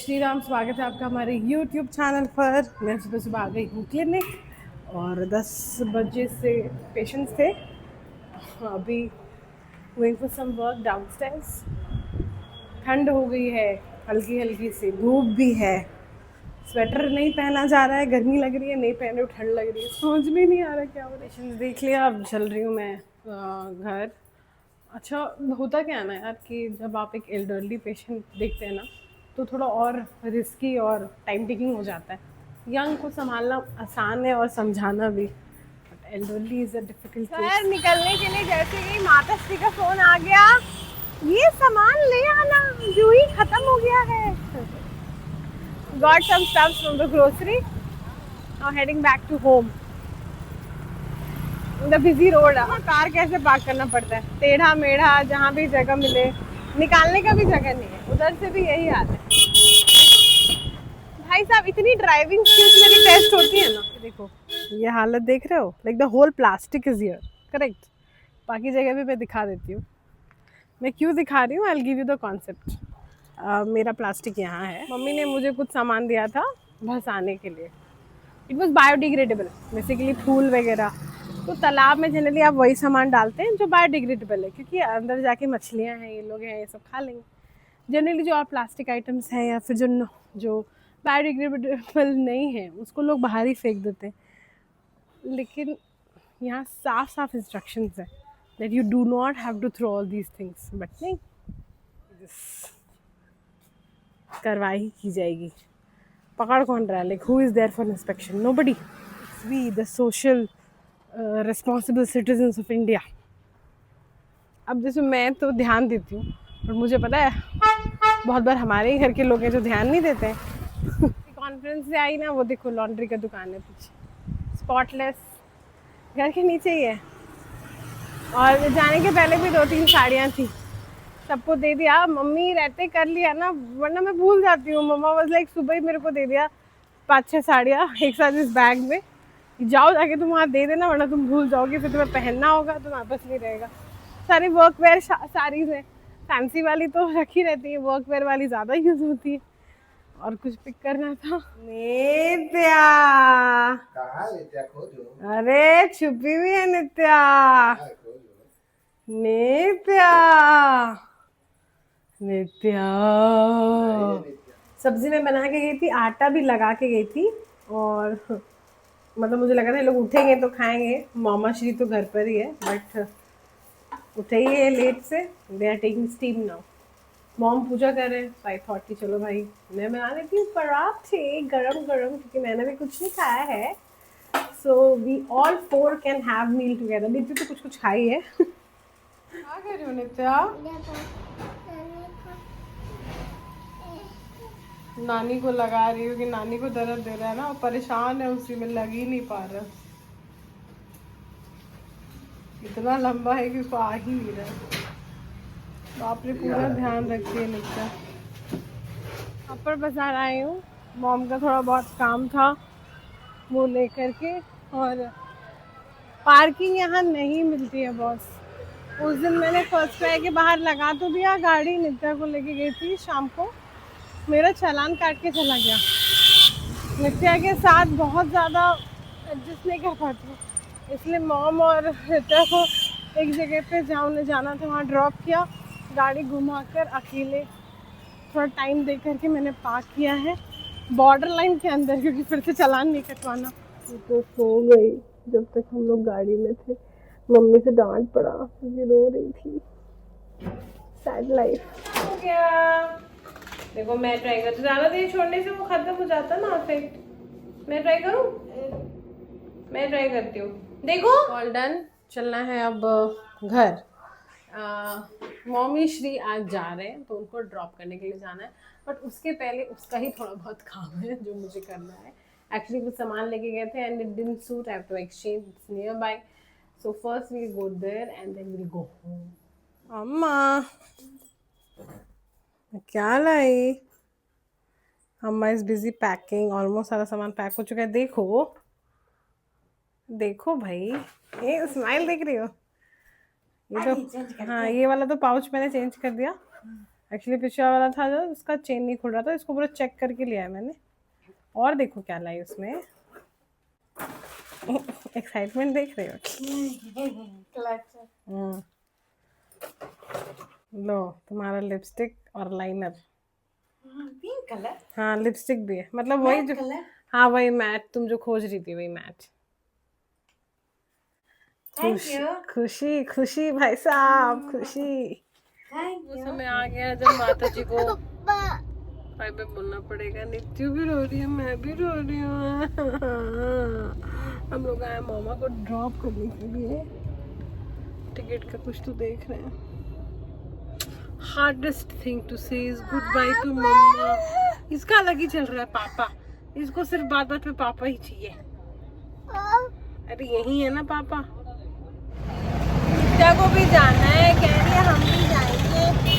श्री राम, स्वागत है आपका हमारे YouTube चैनल पर। मैं सुबह सुबह आ गई हूँ क्लिनिक और 10 बजे से पेशेंट्स थे। अभी going for some work downstairs. ठंड हो गई है, हल्की हल्की सी धूप भी है। स्वेटर नहीं पहना जा रहा है, गर्मी लग रही है, नहीं पहने तो ठंड लग रही है, समझ में नहीं आ रहा क्या हो रहा है। पेशेंट्स देख लिया, अब चल रही हूँ मैं घर। अच्छा, होता क्या है ना यार कि जब आप एक एल्डरली पेशेंट देखते हैं ना तो थोड़ा और रिस्की और टाइम टेकिंग हो जाता है। यंग को संभालना आसान है और समझाना भी, but elderly is a difficult case. Sir निकलने के लिए जैसे ही माता श्री का फ़ोन आ गया, ये सामान ले आना, जूही खत्म हो गया है। Got some stuff from the grocery. Now heading back to home. The busy road है। कार कैसे पार्क करना पड़ता है, टेढ़ा मेढ़ा, जहाँ भी जगह मिले, निकालने का भी जगह नहीं है। उधर से भी यही हाल है। भाई साहब, इतनी ड्राइविंग स्किल्स मेरी टेस्ट होती है ना। देखो ये हालत देख रहे हो, like the whole plastic is here, correct. बाकी जगह भी मैं दिखा देती हूँ। मैं क्यों दिखा रही हूँ, I will give you the concept. मेरा प्लास्टिक यहाँ है। मम्मी ने मुझे कुछ सामान दिया था भसाने के लिए। इट वॉज बायोडिग्रेडेबल, बेसिकली फूल वगैरह। तो तालाब में जनरली आप वही सामान डालते हैं जो बायोडिग्रेडेबल है, क्योंकि अंदर जाके मछलियाँ हैं, ये लोग हैं, ये सब खा लेंगे। जनरली जो आप प्लास्टिक आइटम्स हैं या फिर जो बायोडिग्रेडेबल नहीं है उसको लोग बाहर ही फेंक देते हैं। लेकिन यहाँ साफ साफ इंस्ट्रक्शंस है that you do not have to throw all these things, but नहीं, कार्रवाई की जाएगी। पकड़ कौन रहा है, like who is there for inspection? Nobody. It's we the social responsible citizens of India. अब जैसे मैं तो ध्यान देती हूँ, और मुझे पता है बहुत बार हमारे ही घर के लोग हैं जो ध्यान नहीं देते हैं। कॉन्फ्रेंस से आई ना, वो देखो लॉन्ड्री का दुकान है पीछे, स्पॉटलेस, घर के नीचे ही है। और जाने के पहले भी 2-3 साड़ियाँ थी, सबको दे दिया। मम्मी रहते कर लिया ना, वरना मैं भूल जाती हूँ। मम्मा वाज लाइक सुबह ही मेरे को दे दिया 5-6 साड़ियाँ एक साथ इस बैग में, जाओ जाके तुम वहाँ दे देना, वरना तुम भूल जाओगे, फिर तुम्हें पहनना होगा तो वापस नहीं रहेगा। सारी वर्क वेयर साड़ीज है, फैंसी वाली तो रखी रहती है, वर्क वेयर वाली ज़्यादा यूज होती है। और कुछ पिक करना था। नित्या, कहाँ नित्या खोजो? अरे छुपी हुई है नित्या। नित्या, नित्या सब्जी में बना के गई थी, आटा भी लगा के गई थी। और मतलब मुझे लगा था लोग उठेंगे तो खाएंगे। मामा श्री तो घर पर ही है, बट उठे ही है लेट से। They are taking steam now. Mom puja कर रहे हैं, आई थॉट कि चलो भाई मैं बना लेती हूँ पराठे गरम गरम, क्योंकि मैंने भी कुछ नहीं खाया है। So we all 4 can have meal together. Nitya तो कुछ खाई है। क्या कर रही हो नित्या? नानी को लगा रही हूँ कि नानी को दर्द दे रहा है ना, परेशान है, उसी में लग ही नहीं पा रहा। इतना लंबा है कि उसको आ ही नहीं रहा है। बाप रे, पूरा ध्यान रखिए नित्या। अपर बाजार आई हूँ, मॉम का थोड़ा बहुत काम था वो लेकर के। और पार्किंग यहाँ नहीं मिलती है बॉस। उस दिन मैंने फर्स्ट क्राई के बाहर लगा तो दिया गाड़ी, नित्या को लेके गई थी शाम को, मेरा चालान काट के चला गया। नित्या के साथ बहुत ज़्यादा एडजस्ट नहीं कर पाती हूँ, इसलिए मॉम और नित्या को एक जगह पे जाना था, वहाँ ड्रॉप किया, गाड़ी घुमाकर अकेले थोड़ा टाइम दे करके मैंने पार्क किया है बॉर्डर लाइन के अंदर, क्योंकि फिर से चालान नहीं कटवाना। तो सो गई जब तक हम लोग गाड़ी में थे। मम्मी से डांट पड़ा क्योंकि रो रही थी। सैड लाइफ हो गया। देखो मैं ट्राई करती, ज़्यादा देर छोड़ने से वो खत्म हो जाता ना इफेक्ट। मैं ट्राई करूँ? मैं ट्राई करती हूँ। देखो ऑल डन। चलना है अब घर। मॉमी श्री आज जा रहे हैं तो उनको ड्रॉप करने के लिए जाना है, बट उसके पहले उसका ही थोड़ा बहुत काम है जो मुझे करना है। एक्चुअली कुछ सामान लेके गए थे and it didn't suit, I have to exchange, it's nearby. So first we go there and then we go home. अम्मा क्या लाई? अम्मा इज बिजी पैकिंग, ऑलमोस्ट सारा सामान पैक हो चुका है। देखो देखो भाई, ये स्माइल देख रही हो? ये तो हाँ, ये वाला तो पाउच मैंने चेंज कर दिया एक्चुअली पिछला वाला था जो उसका चेन नहीं खुल रहा था, इसको पूरा चेक करके लिया है मैंने। और देखो क्या लाई उसमें। एक्साइटमेंट देख रहे हो? लो तुम्हारा लिपस्टिक और लाइनर। Pink colour. हाँ लिपस्टिक भी है, मतलब वही जो कलर। हाँ वही मैट तुम जो खोज रही थी, वही मैट। Thank you. खुशी खुशी भाई साहब, खुशी। थैंक वो यू। समय आ गया जब माता जी को बाय बाय बोलना पड़ेगा। नित्य भी रो रही है, मैं भी रो रही हूँ। हम लोग आए मामा को ड्रॉप करने के लिए। टिकट का कुछ तो देख रहे हैं। हार्डेस्ट थिंग टू से इज गुड बाय टू मम्मा। इसका अलग ही चल रहा है पापा, इसको सिर्फ बात बात पे पापा ही चाहिए। अरे यही है ना पापा। नित्या को भी जाना है, कह रही है हम भी जाएंगे।